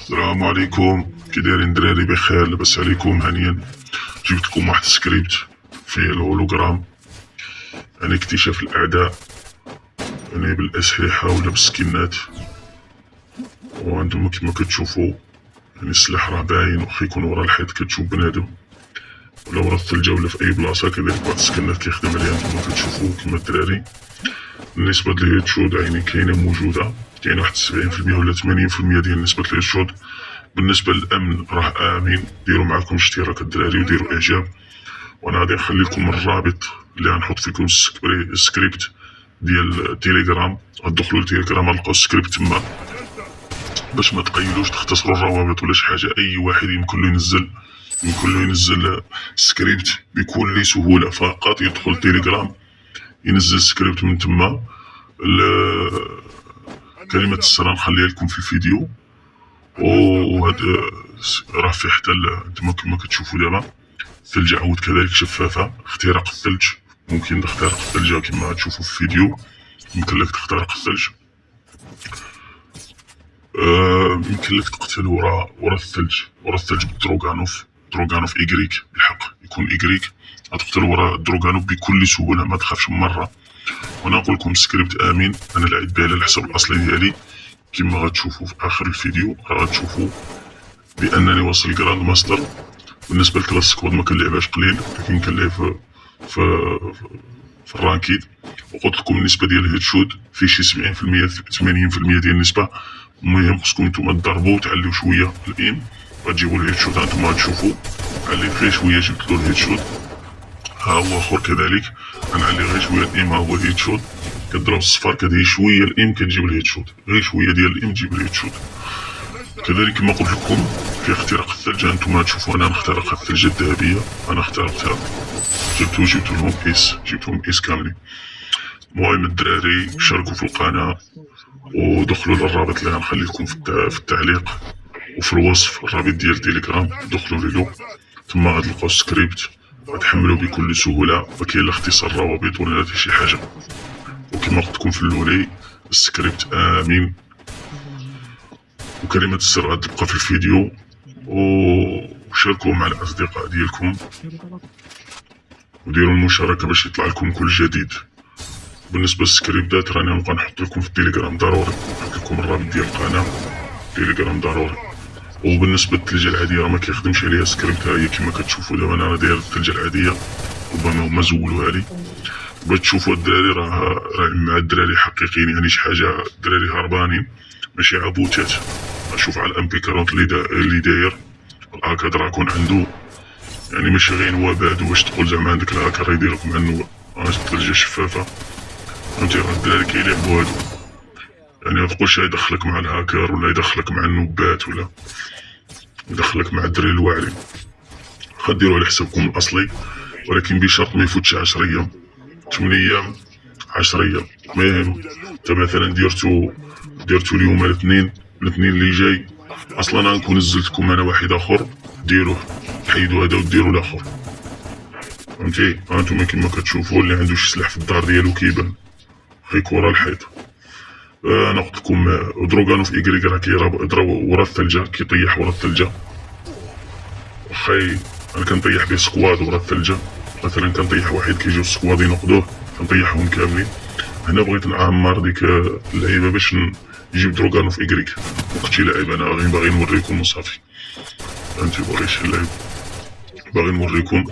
السلام عليكم، كي دايرين دراري؟ بخير، لاباس عليكم؟ هانيا. جبت لكم واحد السكريبت فيه الهولوغرام، يعني اكتشاف الاعداء، يعني بالاسلحه ولا بالسكنات. وانتم كما كتشوفوا يعني السلاح راه باين، واخا يكون ورا الحيط كتشوف بنادم، ولا ورا الثلجه ولا في اي بلاصه. كذلك بعض السكنات كيخدم عليها انتم كتشوفوا كما الدراري. بالنسبه للهيد شود يعني كاينه موجوده، كاين واحد 70% ولا 80% ديال نسبه الهيد شود. بالنسبه للامن راه امن. ديروا معكم اشتراك الدراري وديروا اعجاب، وانا غادي نخلي لكم الرابط اللي غنحط فيكم السكريبت ديال التليجرام. غتدخلوا للتليجرام غتلقاو السكريبت تما، باش ما تقيلوش تختصروا الروابط ولا شي حاجه. اي واحد يمكن له ينزل السكريبت بكل سهوله. فقط يدخل التليجرام ينزل السكريبت من تما. كلمه السر نخليها لكم في الفيديو. وهذا راه فيه حتى انتما كما كتشوفوا دابا الثلج عاود كذلك شفافه. اختراق الثلج، ممكن تخترق الثلجه كما غتشوفوا في الفيديو. يمكن لك تخترق الثلج، يمكن لك تقتل ورا الثلج بالدروغانوف. دروغانوف إيكريك، بالحق يكون إيكريك. غتقتل ورا الدروغانوف بكل سهوله، ما تخافش من مره. وانا نقول لكم السكريبت امين، انا لعبت به على الحساب الاصلي ديالي. كما غتشوفوا في اخر الفيديو راه غتشوفوا بانني واصل جراند ماستر. بالنسبه لكلاس سكواد ما كنلعبهاش قليل، لكن كنلعب في في الرانكيد. وقلت لكم النسبه ديال الهيد شوت في شي 70% 80% ديال النسبه. المهم خصكم نتوما تضربوا وتعليو شويه الايم، غتجيبوا الهيد شوت. هانتوما غتشوفوا علي غير شويه جبت له الهيد شوت. ها هو اخر كذلك، غنعلي غير شويه الايم. ها هو الهيد شوت، كضرب الصفر كدير شويه الايم كتجيب الهيد شوت. غير شويه ديال الايم تجيب الهيد شوت. كذلك كما قلت لكم في اختراق الثلج. هانتوما تشوفوا انا نخترق الثلجه الذهبيه، انا اخترقتها. جبت لهم ايس كاملين. المهم الدراري شاركوا في القناه ودخلوا للرابط اللي غنخلي لكم في التعليق وفي الوصف. الرابط ديال تيليجرام دخلوا له، ثم غتلقاو السكريبت غتحملوه بكل سهوله. ما كاين لا اختصار روابط ولا حتى شي حاجه. وكما قلت لكم في الاولي السكريبت امين، وكلمه السر غتبقى في الفيديو. وشاركوا مع الاصدقاء ديالكم وديروا المشاركه باش يطلع لكم كل جديد. بالنسبه للسكريبتات راني نبقى نحط لكم في التليجرام ضروري، نحط لكم الرابط ديال القناه تليجرام ضروري. وبالنسبه للثلجه العاديه راه ما كيخدمش عليها السكريبت. هي كما كتشوفوا دابا انا داير الثلجه العاديه، ربما هما زولوها لي. بغيت تشوفوا الدراري راه مع الدراري حقيقيين، يعني شي حاجه الدراري هربانين ماشي عبوتات. شوف على الام بي 40 اللي داير الهاكر دراكون عنده، يعني ماشي غير نوابات باش تقول زعما عندك الهاكر يدير لك مع النواب. الثلجه شفافه، فهمتي؟ راه الدراري كيلعبوا هادو، يعني ما تقولش يدخلك مع الهاكر ولا يدخلك مع النوبات ولا يدخلك مع الدراري الواعرين. خديروا على حسابكم الاصلي، ولكن بشرط ما يفوتش 10 ايام 8 ايام 10 ايام. المهم انت مثلا درتو اليوم الاثنين اللي جاي، اصلا غنكون نزلتكم انا واحد اخر، ديروه حيدوا هذا وديروا الاخر. فهمتي؟ هانتوما كما كتشوفوا اللي عنده شي سلاح في الدار ديالو كيبان خيك ورا الحيط. انا قلت لكم دروغانو في إيكريك راه كيضرب ورا الثلجه، كيطيح ورا الثلجه. وخاي انا كنطيح به سكواد ورا الثلجه، مثلا كنطيح واحد كيجيو السكواد ينقذوه كنطيحهم كاملين. هنا بغيت نعمر ديك اللعيبه باش نجيب دروغانو في إيكريك. وقتي لاعب انا غير باغي نوريكم وصافي. فهمتي؟ بغيتش نلعب، باغي نوريكم.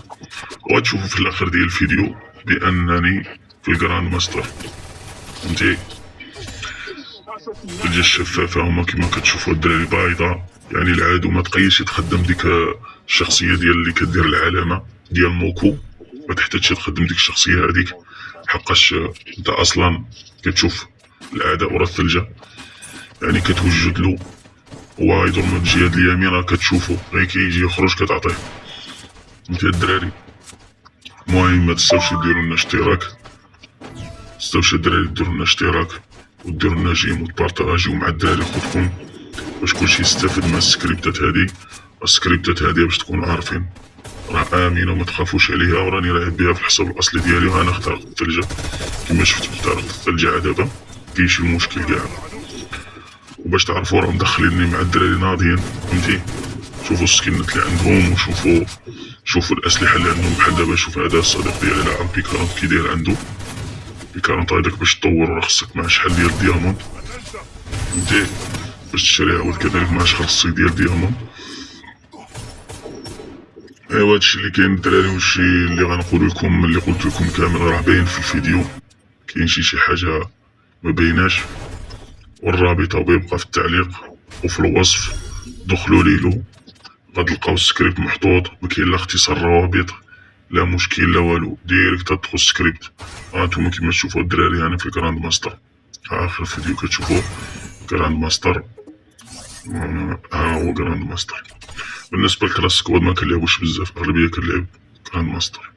وغتشوفوا في الاخر ديال الفيديو بانني في الجراند ماستر. فهمتي؟ الثلجه الشفافه هما كما كتشوفوا الدراري بايضه، يعني العادو ما تقيش يتخدم ديك الشخصيه ديال اللي كدير العلامه ديال موكو. ما تحتاجش تخدم ديك الشخصيه هذيك، حقاش انت اصلا كتشوف العداء ورا الثلجه، يعني كتوجد له. هو يدور من الجهه اليمين راه كتشوفو، غير كيجي يخرج كتعطيه. فهمتي الدراري؟ المهم ما تنساوش ديروا لنا اشتراك، تنساوش الدراري ديروا لنا اشتراك وديروا لنا جيم وتبارطاجيو مع الدراري خوتكم باش كلشي يستافد من السكريبتات هادي. السكريبتات هادي باش تكونوا عارفين راه امنه وما تخافوش عليها، وراني لاعب بها في الحساب الاصلي ديالي. وانا اخترقت الثلجه كما شفتوا، اخترقت الثلجه دابا كاين شي مشكل كاع. وباش تعرفوا راه مدخليني مع الدراري ناضيين، فهمتي. شوفوا السكنات اللي عندهم، شوفوا الاسلحه اللي عندهم. بحال دابا شوف هذا الصديق ديالي لا بي 40 كي داير عنده بي 40 هذاك. باش تطور راه خصك مع شحال ديال الديامون، فهمتي، باش تشري عاود كذلك مع شحال خصك ديال الديامون. ايوا هادشي اللي كاين الدراري، والشي اللي غنقول لكم اللي قلت لكم كامل راه باين في الفيديو. كاين شي حاجه ما بيناش، والرابط بيبقى في التعليق وفي الوصف. دخلوا ليلو غتلقاو السكريبت محطوط، مكاين لا اختصار روابط لا مشكل لا والو، ديريكت تدخل السكريبت. هانتوما كيما تشوفوا الدراري انا في الجراند ماستر. اخر فيديو كتشوفوا جراند ماستر، ها هو جراند ماستر. بالنسبه لكلاس سكواد ما كنلعبوش بزاف، اغلبيه كنلعب جراند ماستر.